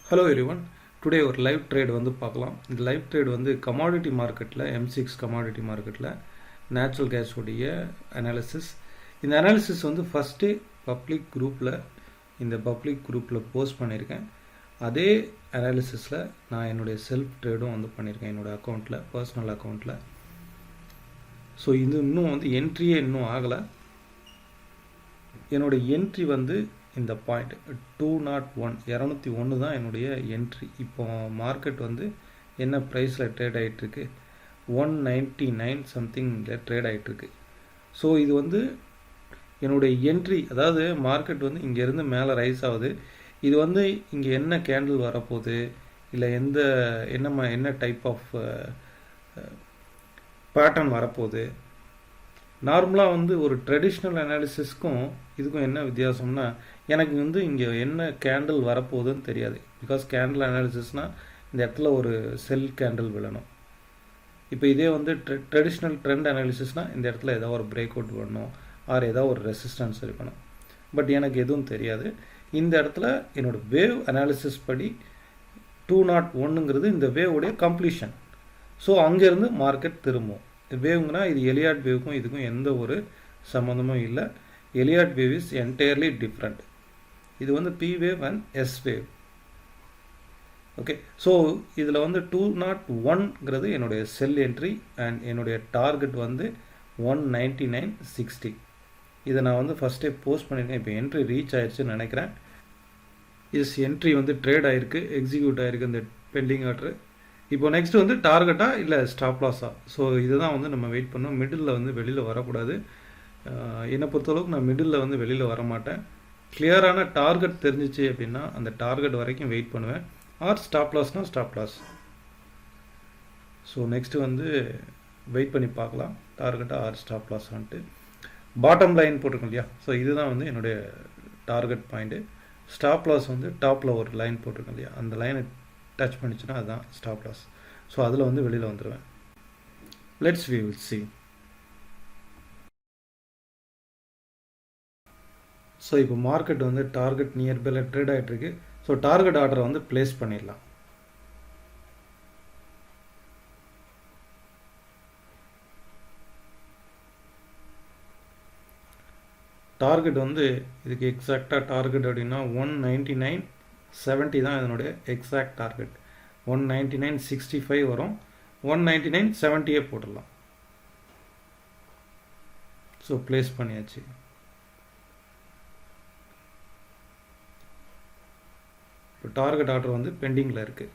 Hello everyone. Today ஒரு live trade வந்து பார்க்கலாம். இந்த லைவ் ட்ரேட் வந்து கமாடிட்டி மார்க்கெட்டில் M6 கமாடிட்டி மார்க்கெட்டில் நேச்சுரல் கேஸோடைய அனாலிசிஸ். இந்த அனாலிசிஸ் வந்து ஃபஸ்ட்டு பப்ளிக் குரூப்பில் போஸ்ட் பண்ணியிருக்கேன். அதே அனாலிசிஸில் நான் என்னுடைய செல்ஃப் ட்ரேடும் வந்து பண்ணியிருக்கேன் என்னோடய அக்கௌண்ட்டில், பர்சனல் அக்கௌண்ட்டில். ஸோ இது இன்னும் வந்து என்ட்ரியே இன்னும் ஆகலை. என்னோடய என்ட்ரி வந்து இந்த பாயிண்ட் 201 தான் என்னுடைய என்ட்ரி. இப்போ மார்க்கெட் வந்து என்ன ப்ரைஸில் ட்ரேட் ஆகிட்டுருக்கு, 199 சம்திங்கில் ட்ரேட் ஆகிட்டுருக்கு. ஸோ இது வந்து என்னுடைய என்ட்ரி. அதாவது மார்க்கெட் வந்து இங்கேருந்து மேலே ரைஸ் ஆகுது. இது வந்து இங்கே என்ன கேண்டில் வரப்போகுது, இல்லை என்ன டைப் ஆஃப் பேட்டர்ன் வரப்போகுது. நார்மலாக வந்து ஒரு ட்ரெடிஷ்னல் அனாலிசிஸ்க்கும் இதுக்கும் என்ன வித்தியாசம்னா, எனக்கு வந்து இங்கே என்ன கேண்டில் வரப்போகுதுன்னு தெரியாது. பிகாஸ் கேண்டில் அனாலிசிஸ்னால் இந்த இடத்துல ஒரு செல் கேண்டில் விழணும். இப்போ இதே வந்து ட்ரெடிஷ்னல் ட்ரெண்ட் அனாலிசிஸ்னால் இந்த இடத்துல ஏதாவது ஒரு பிரேக் அவுட் வரணும், ஆர் ஏதாவது ஒரு ரெசிஸ்டன்ஸ் இருக்கணும். பட் எனக்கு எதுவும் தெரியாது. இந்த இடத்துல என்னோடய வேவ் அனாலிசிஸ் படி 201ங்கிறது இந்த வேவுடைய கம்ப்ளீஷன். ஸோ அங்கேருந்து மார்க்கெட் திரும்பும். வேவ்னா இது எலியாட் வேவுக்கும் இதுக்கும் எந்த ஒரு சம்மந்தமும் இல்லை. Elliott wave is entirely different. இது வந்து P wave and S wave. Okay, so இதில் வந்து 201ங்கிறது என்னுடைய செல் என்ட்ரி அண்ட் என்னுடைய டார்கெட் வந்து 199.60. இதை நான் வந்து ஃபஸ்ட்டே போஸ்ட் பண்ணியிருக்கேன். இப்போ என்ட்ரி ரீச் ஆயிடுச்சுன்னு நினைக்கிறேன். என்ட்ரி வந்து ட்ரேட் ஆகிருக்கு, எக்ஸிக்யூட் ஆகிருக்கு இந்த பெண்டிங் ஆர்டரு. இப்போ நெக்ஸ்ட் வந்து டார்கெட்டா இல்லை ஸ்டாப் லாஸா? ஸோ இதுதான் வந்து நம்ம வெயிட் பண்ணோம். மிடில் வந்து வெளியில் வரக்கூடாது. என்னை பொறுத்தளவுக்கு நான் மிடில் வந்து வெளியில் வரமாட்டேன். கிளியரான டார்கெட் தெரிஞ்சிச்சு அப்படின்னா அந்த டார்கெட் வரைக்கும் வெயிட் பண்ணுவேன். ஆர் ஸ்டாப் லாஸ்னால் ஸ்டாப் லாஸ். ஸோ நெக்ஸ்ட்டு வந்து வெயிட் பண்ணி பார்க்கலாம் டார்கெட்டாக ஆர் ஸ்டாப் லாஸான்ட்டு. பாட்டம் லைன் போட்டிருக்கோம் இல்லையா, ஸோ இதுதான் வந்து என்னுடைய டார்கெட் பாயிண்ட்டு. ஸ்டாப் லாஸ் வந்து டாப்பில் ஒரு லைன் போட்டிருக்கோம் இல்லையா, அந்த லைனை டச் பண்ணிச்சுன்னா அதுதான் ஸ்டாப் லாஸ். ஸோ அதில் வந்து வெளியில் வந்துடுவேன். we will see. ஸோ இப்போ மார்க்கெட் வந்து டார்கெட் நியர்பைல ட்ரேட் ஆகிட்டுருக்கு. ஸோ டார்கெட் ஆர்டரை வந்து பிளேஸ் பண்ணிடலாம். டார்கெட் வந்து இதுக்கு எக்ஸாக்டாக டார்கெட் அப்படின்னா 199.70 தான் இதனுடைய எக்ஸாக்ட் டார்கெட். 199.65 வரும். 199.70 போட்டுடலாம். ஸோ பிளேஸ் பண்ணியாச்சு. இப்போ டார்கெட் ஆர்டர் வந்து பெண்டிங்கில் இருக்குது.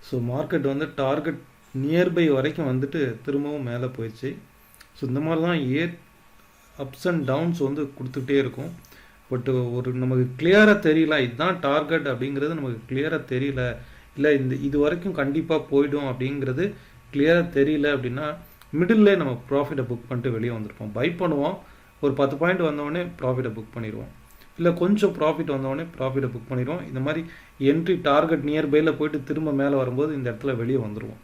ஸோ மார்க்கெட் வந்து டார்கெட் நியர்பை வரைக்கும் வந்துட்டு திரும்பவும் மேலே போயிடுச்சு. ஸோ இந்த மாதிரி தான் அப்ஸ் அண்ட் டவுன்ஸ் வந்து கொடுத்துட்டே இருக்கும். பட் ஒரு நமக்கு கிளியராக தெரியல இதுதான் டார்கெட் அப்படிங்கிறது நமக்கு கிளியராக தெரியல, இல்லை இது வரைக்கும் கண்டிப்பாக போய்டும் அப்படிங்கிறது கிளியராக தெரியல அப்படின்னா மிடில்லே நம்ம ப்ராஃபிட்டை புக் பண்ணிட்டு வெளியே வந்திருப்போம். பை பண்ணுவோம், ஒரு 10 பாயிண்ட் வந்தோடனே ப்ராஃபிட்டை புக் பண்ணிடுவோம், இல்லை கொஞ்சம் ப்ராஃபிட் வந்தோடனே ப்ராஃபிட்டை புக் பண்ணிடுவோம். இந்த மாதிரி என்ட்ரி டார்கெட் நியர்பையில் போயிட்டு திரும்ப மேலே வரும்போது இந்த இடத்துல வெளியே வந்துடுவோம்.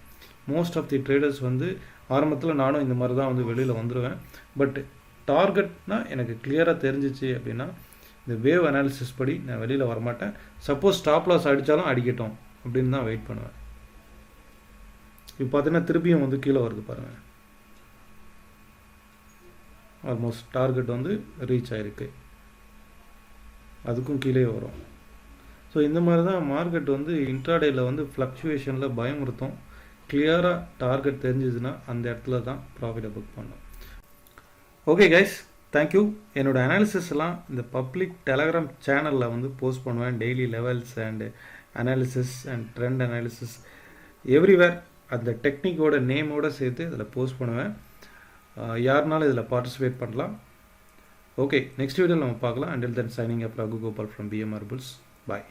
மோஸ்ட் ஆஃப் தி ட்ரேடர்ஸ் வந்து ஆரம்பத்தில் நானும் இந்த மாதிரி தான் வந்து வெளியில் வந்துடுவேன். பட் டார்கெட்னால் எனக்கு கிளியராக தெரிஞ்சிச்சு அப்படின்னா இந்த வேவ் அனாலிசிஸ் படி நான் வெளியில் வரமாட்டேன். சப்போஸ் ஸ்டாப் லாஸ் அடித்தாலும் அடிக்கட்டும் அப்படின்னு தான் வெயிட் பண்ணுவேன். இப்போ பார்த்தீங்கன்னா திருப்பியும் வந்து கீழே வருது பாருங்கள். ஆல்மோஸ்ட் டார்கெட் வந்து ரீச் ஆகிருக்கு, அதுக்கும் கீழே வரும். ஸோ இந்த மாதிரி தான் மார்க்கெட் வந்து இன்ட்ராடேயில் வந்து ஃப்ளக்சுவேஷனில் பயமுறுத்தும். கிளியராக டார்கெட் தெரிஞ்சுதுன்னா அந்த இடத்துல தான் ப்ராஃபிட்டை புக் பண்ணணும். Okay guys, thank you. என்னோடய அனாலிசிஸ்லாம் இந்த பப்ளிக் டெலகிராம் சேனலில் வந்து போஸ்ட் பண்ணுவேன். Daily levels and analysis and trend analysis everywhere அந்த டெக்னிக்கோட நேமோடு சேர்த்து இதில் போஸ்ட் பண்ணுவேன். யாருனாலும் இதில் பார்ட்டிசிபேட் பண்ணலாம். ஓகே, நெக்ஸ்ட் வீடியோவில் நம்ம பார்க்கலாம். Until then signing up Raghu Gopal from BMR Bulls. Bye.